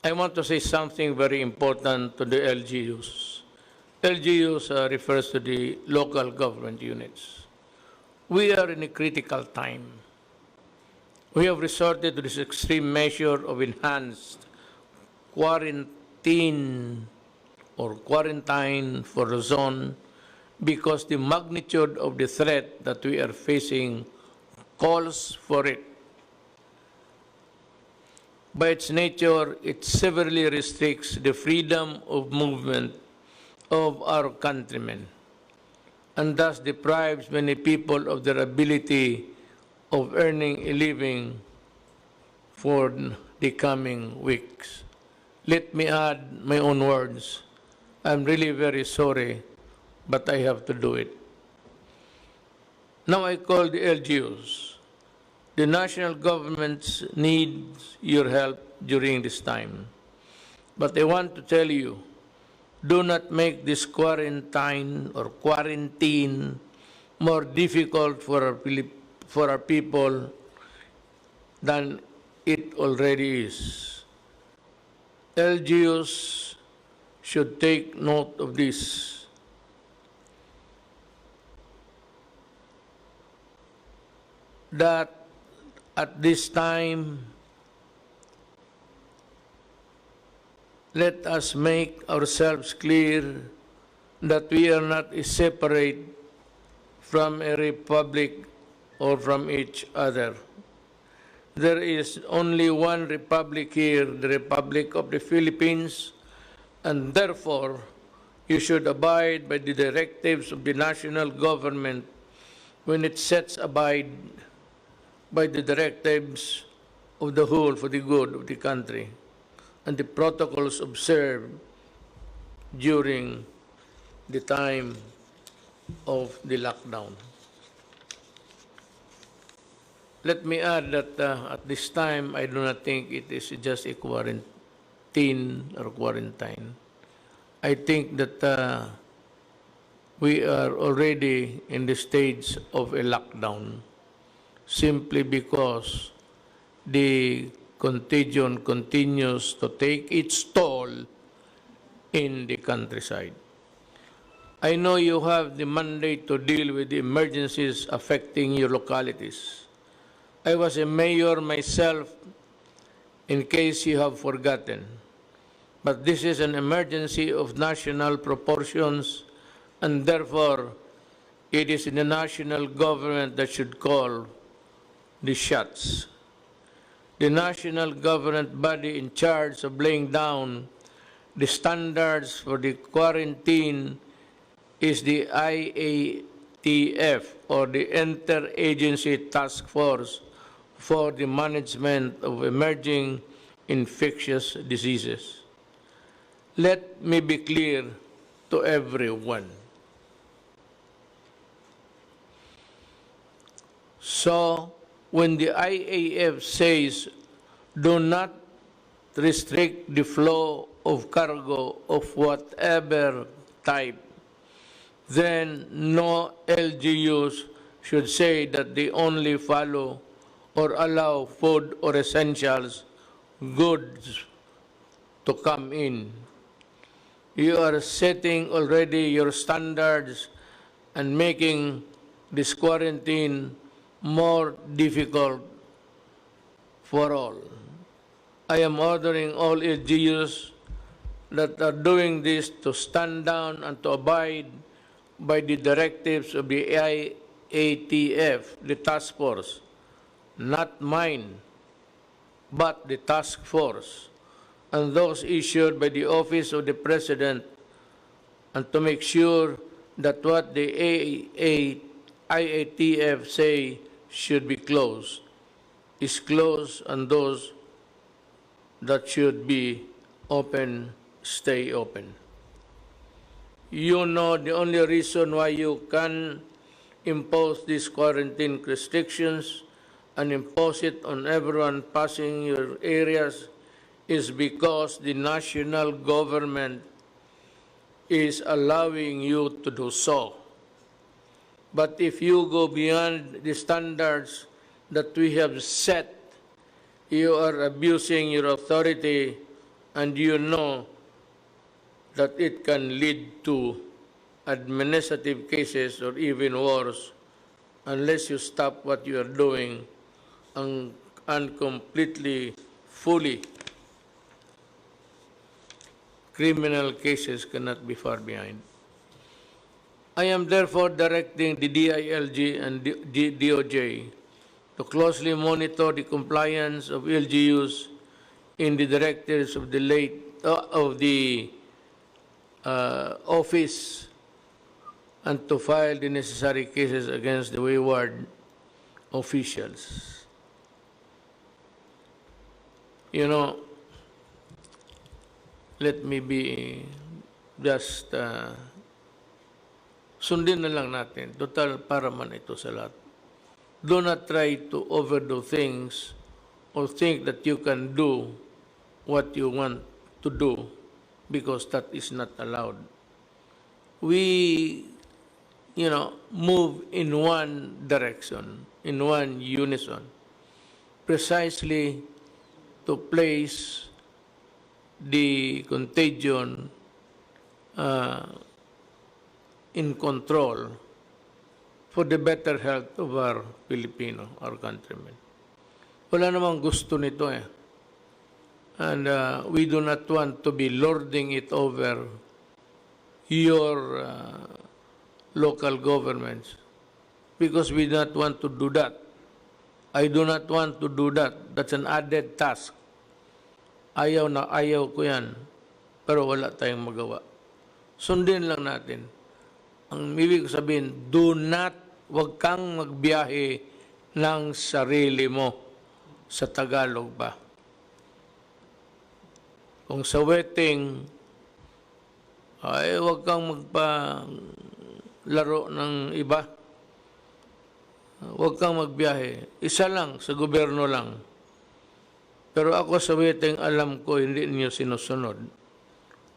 I want to say something very important to the LGUs. LGUs refers to the local government units. We are in a critical time. We have resorted to this extreme measure of enhanced quarantine or quarantine for the zone because the magnitude of the threat that we are facing calls for it. By its nature, it severely restricts the freedom of movement of our countrymen and thus deprives many people of their ability of earning a living for the coming weeks. Let me add my own words. I'm really very sorry, but I have to do it. Now I call the LGUs. The national government needs your help during this time. But I want to tell you, do not make this quarantine or quarantine more difficult for our people than it already is. LGUs should take note of this. That at this time, let us make ourselves clear that we are not separate from a republic or from each other. There is only one republic here, the Republic of the Philippines, and therefore you should abide by the directives of the national government when it sets abide by the directives of the whole for the good of the country and the protocols observed during the time of the lockdown. Let me add that at this time, I do not think it is just a quarantine or quarantine. I think that we are already in the stage of a lockdown simply because the contagion continues to take its toll in the countryside. I know you have the mandate to deal with the emergencies affecting your localities. I was a mayor myself, in case you have forgotten. But this is an emergency of national proportions, and therefore it is the national government that should call the shots. The national government body in charge of laying down the standards for the quarantine is the IATF, or the Interagency Task Force for the Management of Emerging Infectious Diseases. Let me be clear to everyone. So, when the IAF says, do not restrict the flow of cargo of whatever type, then no LGUs should say that they only follow or allow food or essentials goods to come in. You are setting already your standards and making this quarantine more difficult for all. I am ordering all LGUs that are doing this to stand down and to abide by the directives of the IATF, the task force, not mine, but the task force, and those issued by the Office of the President, and to make sure that what the IATF say should be closed is closed, and those that should be open stay open. You know the only reason why you can impose these quarantine restrictions and impose it on everyone passing your areas is because the national government is allowing you to do so. But if you go beyond the standards that we have set, you are abusing your authority and you know that it can lead to administrative cases or even worse unless you stop what you are doing and completely, fully, criminal cases cannot be far behind. I am therefore directing the DILG and DOJ to closely monitor the compliance of LGUs in the directives of the office and to file the necessary cases against the wayward officials. You know, let me be just sundin na lang natin. Total, para man ito sa lahat. Do not try to overdo things or think that you can do what you want to do because that is not allowed. We, move in one direction, in one unison, precisely to place the contagion in control for the better health of our Filipino, our countrymen. Wala namang gusto nito eh. And we do not want to be lording it over your local governments because we do not want to do that. I do not want to do that. That's an added task. Ayaw na ayaw ko yan. Pero wala tayong magawa. Sundin lang natin. Ang ibig sabihin, wag kang magbiyahe ng sarili mo sa Tagalog ba. Kung sa wedding, ay wag kang magpalaro ng iba. Wag kang magbiyahe. Isa lang, sa gobyerno lang. Pero ako sa wedding, alam ko, hindi niyo sinusunod.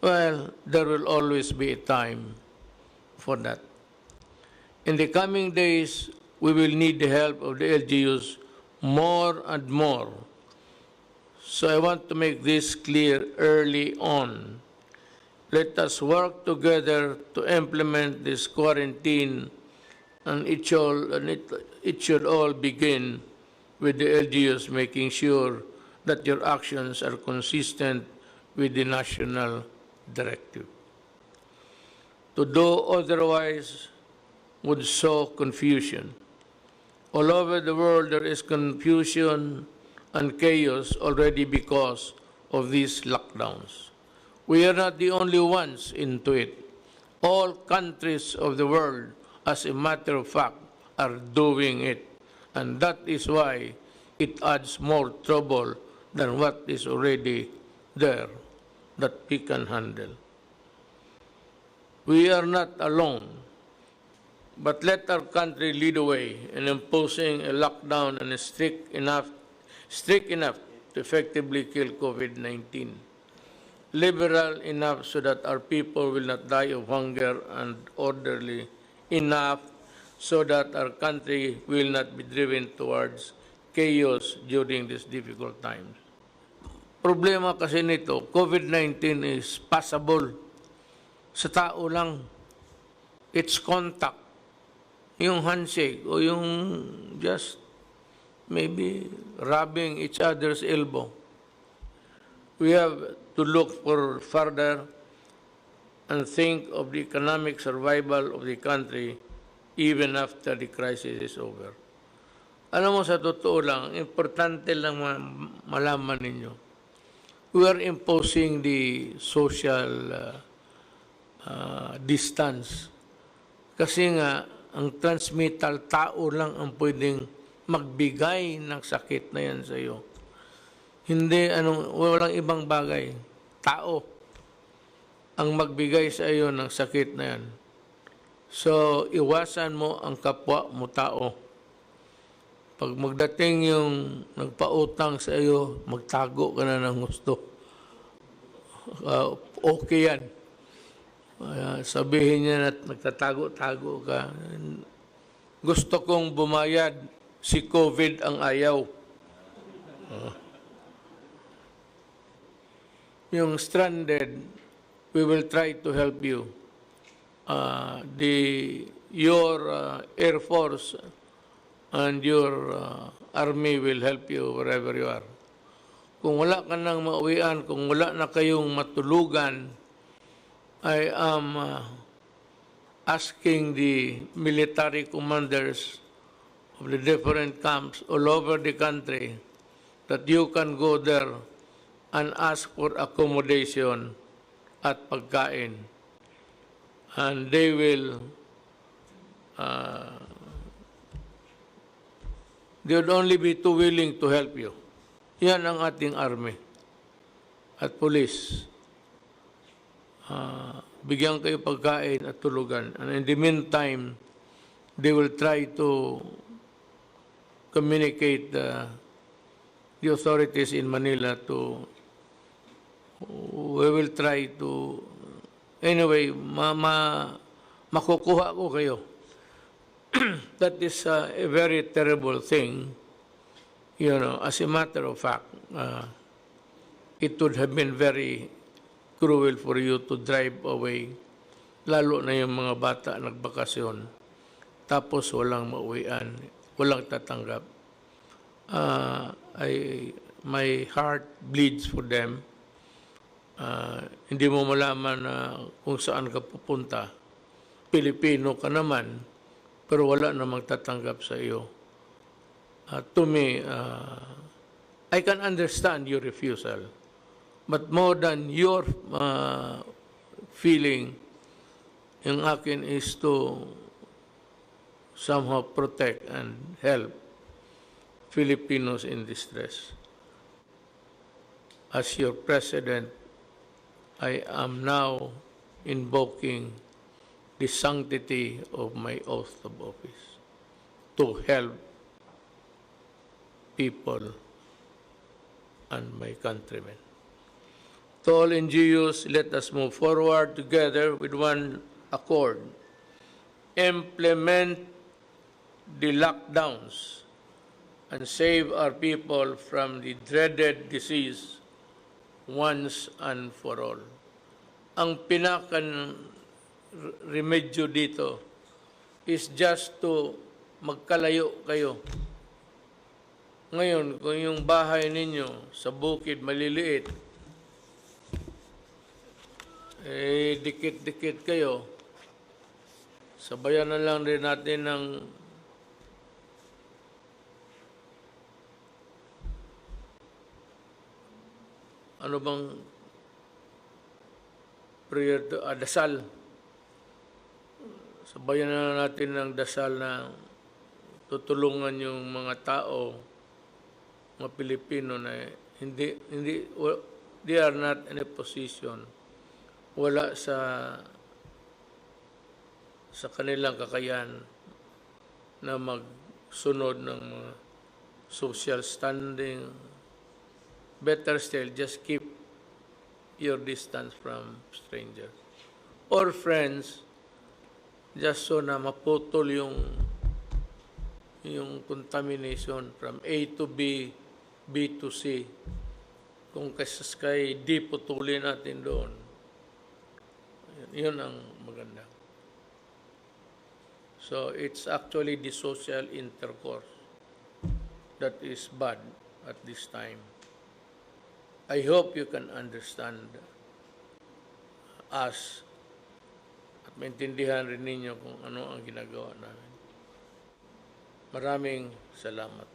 Well, there will always be a time for that. In the coming days, we will need the help of the LGUs more and more. So I want to make this clear early on. Let us work together to implement this quarantine, and it should all begin with the LGUs making sure that your actions are consistent with the national directive. To do otherwise would sow confusion. All over the world there is confusion and chaos already because of these lockdowns. We are not the only ones into it. All countries of the world, as a matter of fact, are doing it. And that is why it adds more trouble than what is already there that we can handle. We are not alone, but let our country lead the way in imposing a lockdown and strict enough to effectively kill COVID-19. Liberal enough so that our people will not die of hunger, and orderly enough so that our country will not be driven towards chaos during these difficult times. Problema kasi nito, COVID-19 is passable. Sa tao lang, it's contact. Yung handshake o yung just maybe rubbing each other's elbow. We have to look for further and think of the economic survival of the country even after the crisis is over. Alam mo, sa totoo lang, importante lang malaman ninyo. We are imposing the social distance. Kasi nga, ang transmittal, tao lang ang pwedeng magbigay ng sakit na yan sa iyo. Hindi, walang ibang bagay. Tao ang magbigay sa iyo ng sakit na yan. So, iwasan mo ang kapwa mo tao. Pag magdating yung nagpautang sa iyo, magtago ka na ng gusto. Okay yan. Sabihin niya na nagtatago-tago ka. Gusto kong bumayad, si COVID ang ayaw. yung stranded, we will try to help you. Your Air Force and your Army will help you wherever you are. Kung wala ka nang mauwian, kung wala na kayong matulugan, I am asking the military commanders of the different camps all over the country that you can go there and ask for accommodation at pagkain. And they will, they would only be too willing to help you. Yan ang ating army at police. Bigyan kayo pagkain at tulugan. And in the meantime, they will try to communicate the authorities in Manila to, we will try to, anyway, makukuha ko kayo. That is a very terrible thing. You know, as a matter of fact, it would have been very cruel for you to drive away, lalo na yung mga bata nagbakasyon, tapos walang mauwian, walang tatanggap. My heart bleeds for them. Hindi mo malaman na kung saan ka pupunta. Pilipino ka naman, pero wala namang tatanggap sa iyo. To me, I can understand your refusal. But more than your feeling, yung akin is to somehow protect and help Filipinos in distress. As your president, I am now invoking the sanctity of my oath of office to help people and my countrymen. To all NGOs, let us move forward together with one accord. Implement the lockdowns and save our people from the dreaded disease once and for all. Ang pinakan remedyo dito is just to magkalayo kayo. Ngayon, kung yung bahay ninyo sa bukid maliliit, dikit-dikit kayo, sabayan na lang rin natin ng ano bang prayer, dasal. Sabayan na natin ng dasal na tutulungan yung mga tao, mga Pilipino na they are not in a position, wala sa kanilang kakayahan na magsunod ng mga social standing. Better still, just keep your distance from strangers or friends, just so na maputol yung contamination from A to B, B to C. Kung kay D, putulin natin doon. Yun ang maganda. So it's actually the social intercourse that is bad at this time. I hope you can understand us at maintindihan rin ninyo kung ano ang ginagawa namin. Maraming salamat.